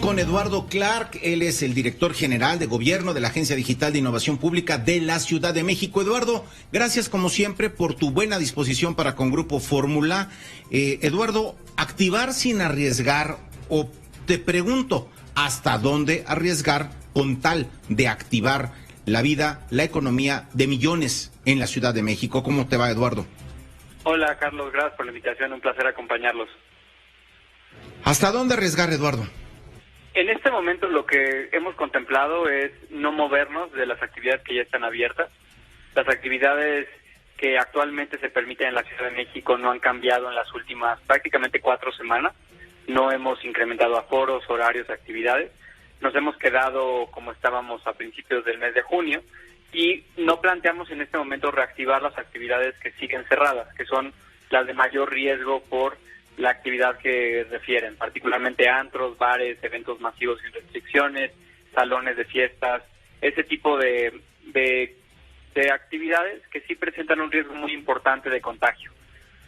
con Eduardo Clark. Él es el director general de gobierno de la Agencia Digital de Innovación Pública de la Ciudad de México. Eduardo, gracias como siempre por tu buena disposición para con Grupo Fórmula. Eduardo, activar sin arriesgar, o te pregunto, ¿hasta dónde arriesgar con tal de activar la vida, la economía de millones en la Ciudad de México? ¿Cómo te va, Eduardo? Hola, Carlos, gracias por la invitación, un placer acompañarlos. ¿Hasta dónde arriesgar, Eduardo? En este momento lo que hemos contemplado es no movernos de las actividades que ya están abiertas. Las actividades que actualmente se permiten en la Ciudad de México no han cambiado en las últimas prácticamente 4 semanas. No hemos incrementado aforos, horarios, actividades. Nos hemos quedado como estábamos a principios del mes de junio y no planteamos en este momento reactivar las actividades que siguen cerradas, que son las de mayor riesgo por la actividad que refieren, particularmente antros, bares, eventos masivos sin restricciones, salones de fiestas, ese tipo de actividades que sí presentan un riesgo muy importante de contagio.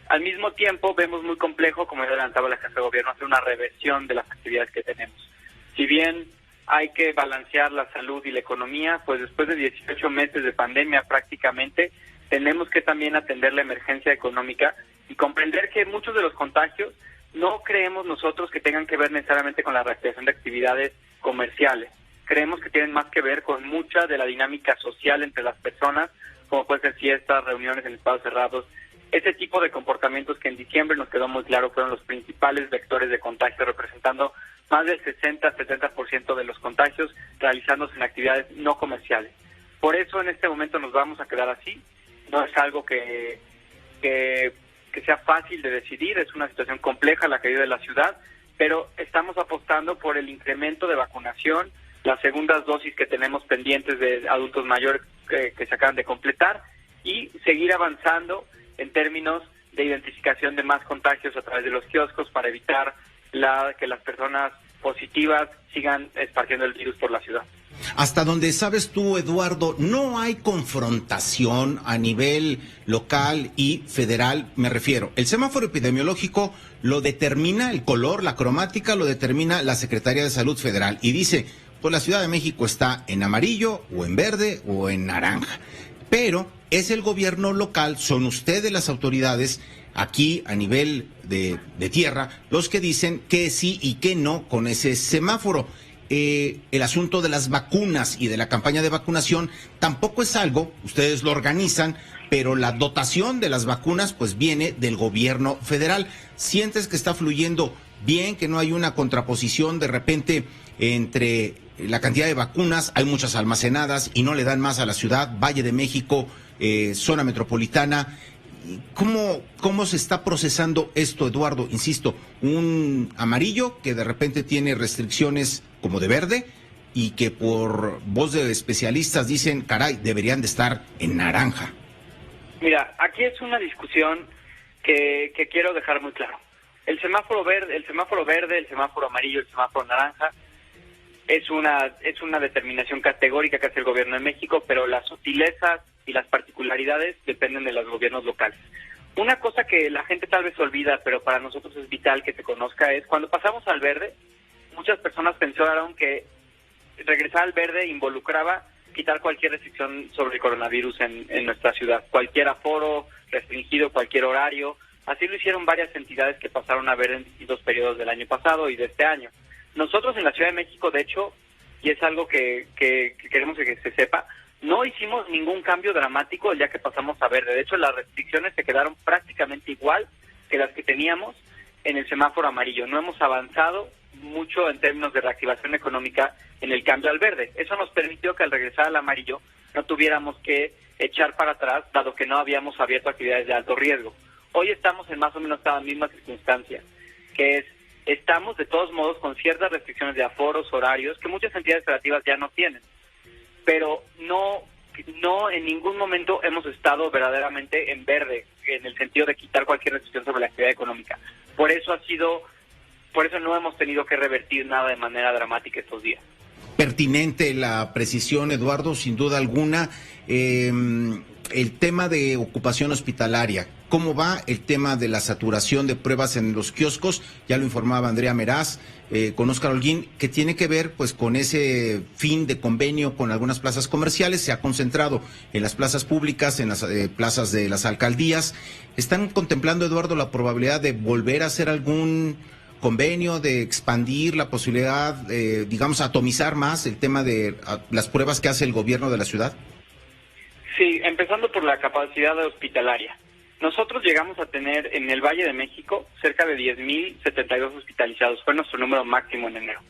Al mismo tiempo, vemos muy complejo, como ya adelantaba la Jefa de Gobierno, hacer una reversión de las actividades que tenemos. Si bien hay que balancear la salud y la economía, pues después de 18 meses de pandemia prácticamente, tenemos que también atender la emergencia económica y comprender que muchos de los contagios no creemos nosotros que tengan que ver necesariamente con la reactivación de actividades comerciales. Creemos que tienen más que ver con mucha de la dinámica social entre las personas, como pueden ser fiestas, reuniones en espacios cerrados. Ese tipo de comportamientos que en diciembre nos quedó muy claro fueron los principales vectores de contagio, representando más del 60-70% de los contagios realizándose en actividades no comerciales. Por eso en este momento nos vamos a quedar así. No es algo que sea fácil de decidir, es una situación compleja la que vive la ciudad, pero estamos apostando por el incremento de vacunación, las segundas dosis que tenemos pendientes de adultos mayores que se acaban de completar y seguir avanzando en términos de identificación de más contagios a través de los kioscos para evitar que las personas positivas sigan esparciendo el virus por la ciudad. Hasta donde sabes tú, Eduardo, no hay confrontación a nivel local y federal, me refiero. El semáforo epidemiológico lo determina, el color, la cromática, lo determina la Secretaría de Salud Federal y dice, pues la Ciudad de México está en amarillo o en verde o en naranja. Pero es el gobierno local, son ustedes las autoridades aquí a nivel de tierra los que dicen que sí y que no con ese semáforo. El asunto de las vacunas y de la campaña de vacunación tampoco es algo, ustedes lo organizan, pero la dotación de las vacunas pues viene del gobierno federal. ¿Sientes que está fluyendo bien, que no hay una contraposición de repente entre la cantidad de vacunas? Hay muchas almacenadas y no le dan más a la ciudad, Valle de México, zona metropolitana. ¿Cómo se está procesando esto, Eduardo? Insisto, un amarillo que de repente tiene restricciones como de verde y que por voz de especialistas dicen, caray, deberían de estar en naranja. Mira, aquí es una discusión que quiero dejar muy claro. El semáforo verde, el semáforo amarillo, el semáforo naranja es una determinación categórica que hace el gobierno de México, pero las sutilezas y las particularidades dependen de los gobiernos locales. Una cosa que la gente tal vez olvida, pero para nosotros es vital que se conozca, es cuando pasamos al verde, muchas personas pensaron que regresar al verde involucraba quitar cualquier restricción sobre el coronavirus en nuestra ciudad, cualquier aforo restringido, cualquier horario. Así lo hicieron varias entidades que pasaron a verde en distintos periodos del año pasado y de este año. Nosotros en la Ciudad de México, de hecho, y es algo que queremos que se sepa, no hicimos ningún cambio dramático el día que pasamos a verde. De hecho, las restricciones se quedaron prácticamente igual que las que teníamos en el semáforo amarillo. No hemos avanzado mucho en términos de reactivación económica en el cambio al verde. Eso nos permitió que al regresar al amarillo no tuviéramos que echar para atrás, dado que no habíamos abierto actividades de alto riesgo. Hoy estamos en más o menos la misma circunstancia, que es, estamos de todos modos con ciertas restricciones de aforos, horarios, que muchas entidades federativas ya no tienen. Pero no en ningún momento hemos estado verdaderamente en verde, en el sentido de quitar cualquier restricción sobre la actividad económica. Por eso no hemos tenido que revertir nada de manera dramática estos días. Pertinente la precisión, Eduardo, sin duda alguna. el tema de ocupación hospitalaria. ¿Cómo va el tema de la saturación de pruebas en los kioscos? Ya lo informaba Andrea Meraz con Óscar Holguín, que tiene que ver pues con ese fin de convenio con algunas plazas comerciales. Se ha concentrado en las plazas públicas, en las plazas de las alcaldías. ¿Están contemplando, Eduardo, la probabilidad de volver a hacer algún convenio, de expandir la posibilidad, digamos, atomizar más el tema de las pruebas que hace el gobierno de la ciudad? Sí, empezando por la capacidad hospitalaria. Nosotros llegamos a tener en el Valle de México cerca de 10,072 hospitalizados. Fue nuestro número máximo en enero.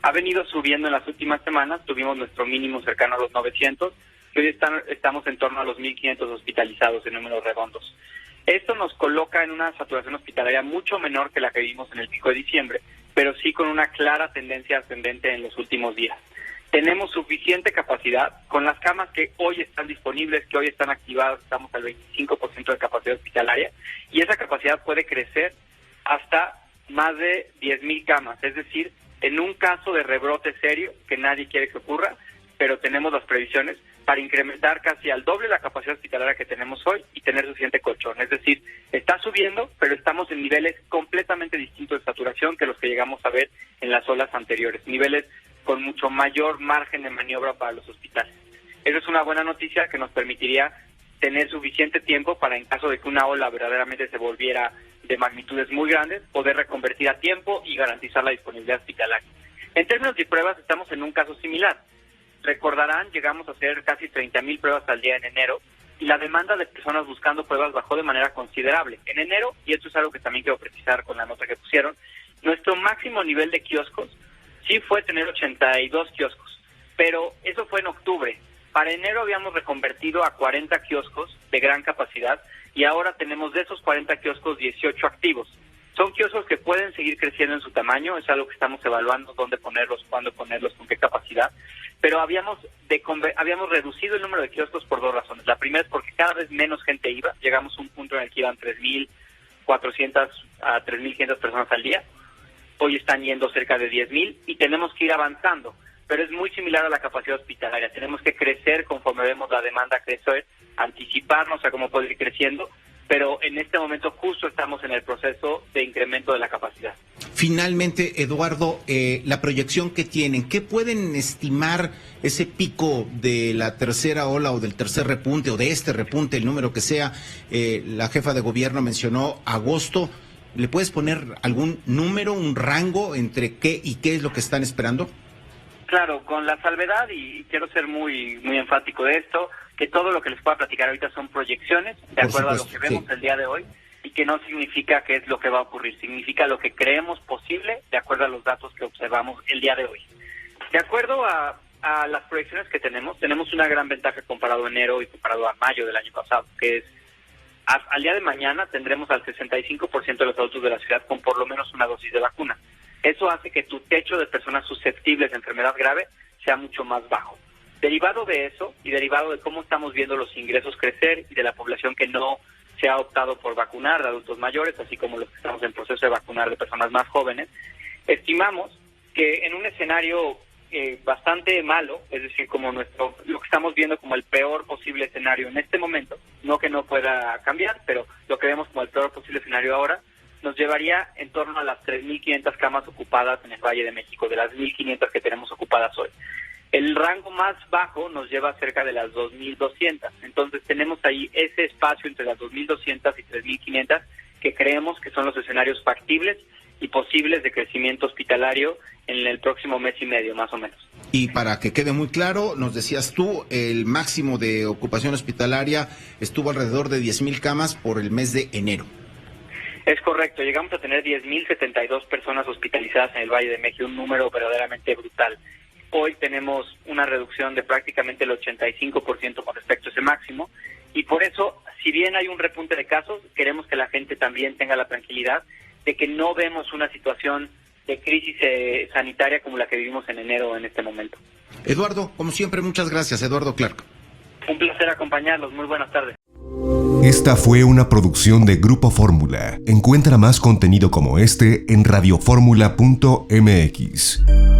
Ha venido subiendo en las últimas semanas. Tuvimos nuestro mínimo cercano a los 900. Y hoy estamos en torno a los 1,500 hospitalizados en números redondos. Esto nos coloca en una saturación hospitalaria mucho menor que la que vimos en el pico de diciembre, pero sí con una clara tendencia ascendente en los últimos días. Tenemos suficiente capacidad con las camas que hoy están disponibles, que hoy están activadas, estamos al 25% de capacidad hospitalaria, y esa capacidad puede crecer hasta más de 10,000 camas, es decir, en un caso de rebrote serio, que nadie quiere que ocurra, pero tenemos las previsiones para incrementar casi al doble la capacidad hospitalaria que tenemos hoy y tener suficiente colchón. Es decir, está subiendo, pero estamos en niveles completamente distintos de saturación que los que llegamos a ver en las olas anteriores, niveles con mucho mayor margen de maniobra para los hospitales. Eso es una buena noticia que nos permitiría tener suficiente tiempo para, en caso de que una ola verdaderamente se volviera de magnitudes muy grandes, poder reconvertir a tiempo y garantizar la disponibilidad hospitalaria. En términos de pruebas, estamos en un caso similar. Recordarán, llegamos a hacer casi 30,000 pruebas al día en enero, y la demanda de personas buscando pruebas bajó de manera considerable. En enero, y esto es algo que también quiero precisar con la nota que pusieron, nuestro máximo nivel de kioscos sí fue tener 82 kioscos, pero eso fue en octubre. Para enero habíamos reconvertido a 40 kioscos de gran capacidad y ahora tenemos de esos 40 kioscos 18 activos. Son kioscos que pueden seguir creciendo en su tamaño, es algo que estamos evaluando dónde ponerlos, cuándo ponerlos, con qué capacidad, pero habíamos reducido el número de kioscos por dos razones. La primera es porque cada vez menos gente iba, llegamos a un punto en el que iban 3,400 a 3,500 personas al día. Hoy están yendo cerca de 10,000 y tenemos que ir avanzando, pero es muy similar a la capacidad hospitalaria. Tenemos que crecer conforme vemos la demanda crecer, anticiparnos a cómo puede ir creciendo, pero en este momento justo estamos en el proceso de incremento de la capacidad. Finalmente, Eduardo, la proyección que tienen, ¿qué pueden estimar ese pico de la tercera ola o del tercer repunte o de este repunte, el número que sea? La jefa de gobierno mencionó agosto. ¿Le puedes poner algún número, un rango entre qué y qué es lo que están esperando? Claro, con la salvedad, y quiero ser muy enfático de esto, que todo lo que les pueda platicar ahorita son proyecciones, de acuerdo a lo que vemos el día de hoy, y que no significa que es lo que va a ocurrir, significa lo que creemos posible, de acuerdo a los datos que observamos el día de hoy. De acuerdo a las proyecciones que tenemos una gran ventaja comparado a enero y comparado a mayo del año pasado, que es al día de mañana tendremos al 65% de los adultos de la ciudad con por lo menos una dosis de vacuna. Eso hace que tu techo de personas susceptibles de enfermedad grave sea mucho más bajo. Derivado de eso y derivado de cómo estamos viendo los ingresos crecer y de la población que no se ha optado por vacunar, de adultos mayores, así como los que estamos en proceso de vacunar de personas más jóvenes, estimamos que en un escenario bastante malo, es decir, como lo que estamos viendo como el peor posible escenario en este momento, no que no pueda cambiar, pero lo que vemos como el peor posible escenario ahora, nos llevaría en torno a las 3,500 camas ocupadas en el Valle de México, de las 1,500 que tenemos ocupadas hoy. El rango más bajo nos lleva cerca de las 2,200. Entonces tenemos ahí ese espacio entre las 2,200 y 3,500 que creemos que son los escenarios factibles y posibles de crecimiento hospitalario en el próximo mes y medio, más o menos. Y para que quede muy claro, nos decías tú, el máximo de ocupación hospitalaria estuvo alrededor de 10,000 camas por el mes de enero. Es correcto, llegamos a tener 10,072 personas hospitalizadas en el Valle de México, un número verdaderamente brutal. Hoy tenemos una reducción de prácticamente el 85% con respecto a ese máximo, y por eso, si bien hay un repunte de casos, queremos que la gente también tenga la tranquilidad de que no vemos una situación de crisis sanitaria como la que vivimos en enero en este momento. Eduardo, como siempre, muchas gracias. Eduardo Clark. Un placer acompañarlos. Muy buenas tardes. Esta fue una producción de Grupo Fórmula. Encuentra más contenido como este en radioformula.mx.